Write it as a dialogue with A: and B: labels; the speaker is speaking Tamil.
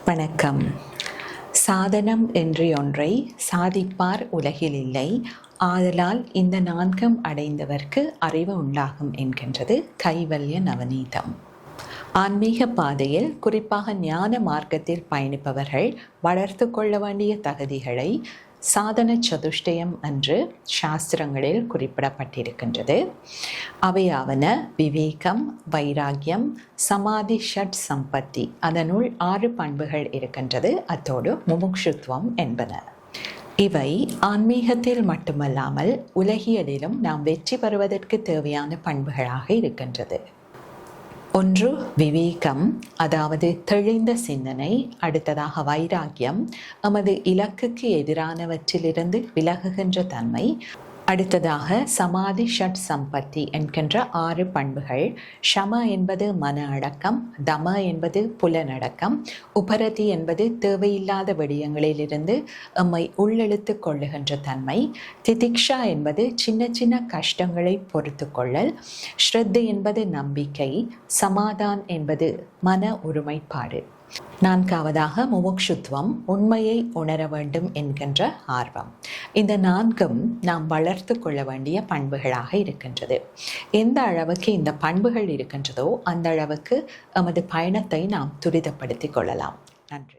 A: வணக்கம். சாதனம் என்று ஒன்றை சாதிப்பார் உலகில் இல்லை, ஆதலால் இந்த நான்கும் அடைந்தவர்க்கு அறிவு உண்டாகும் என்கின்றது கைவல்ய நவநீதம். ஆன்மீக பாதையில், குறிப்பாக ஞான மார்க்கத்தில் பயணிப்பவர்கள் வளர்த்து கொள்ள வேண்டிய தகுதிகளை சாதன சதுஷ்டயம் என்று சாஸ்திரங்களில் குறிப்பிடப்பட்டிருக்கின்றது. அவையாவன விவேகம், வைராகியம், சமாதி, ஷட் சம்பத்தி. அதனுள் 6 பண்புகள் இருக்கின்றது. அத்தோடு முமுக்ஷுத்வம் என்பன. இவை ஆன்மீகத்தில் மட்டுமல்லாமல் உலகியலிலும் நாம் வெற்றி பெறுவதற்கு தேவையான பண்புகளாக இருக்கின்றது. ஒன்று விவேகம், அதாவது தெளிந்த சிந்தனை. அடுத்ததாக வைராகியம், எமது இலக்குக்கு எதிரானவற்றிலிருந்து விலகுகின்ற தன்மை. அடுத்ததாக சமாதி, ஷட் சம்பத்தி என்கின்ற 6 பண்புகள். ஷம என்பது மன அடக்கம், தம என்பது புலனடக்கம், உபரதி என்பது தேவையில்லாத விடயங்களிலிருந்து எம்மை உள்ளெழுத்து கொள்ளுகின்ற தன்மை, திதிக்ஷா என்பது சின்ன சின்ன கஷ்டங்களை பொறுத்து கொள்ளல், ஸ்ரத்தை என்பது நம்பிக்கை, சமாதான் என்பது மன ஒருமைப்பாடு. 4வதாக முமுக்ஷுத்வம், உண்மையை உணர வேண்டும் என்கின்ற ஆர்வம். இந்த 4ம் நாம் வளர்த்து கொள்ள வேண்டிய பண்புகளாக இருக்கின்றது. எந்த அளவுக்கு இந்த பண்புகள் இருக்கின்றதோ அந்த அளவுக்கு எமது பயணத்தை நாம் துரிதப்படுத்திக் கொள்ளலாம். நன்றி.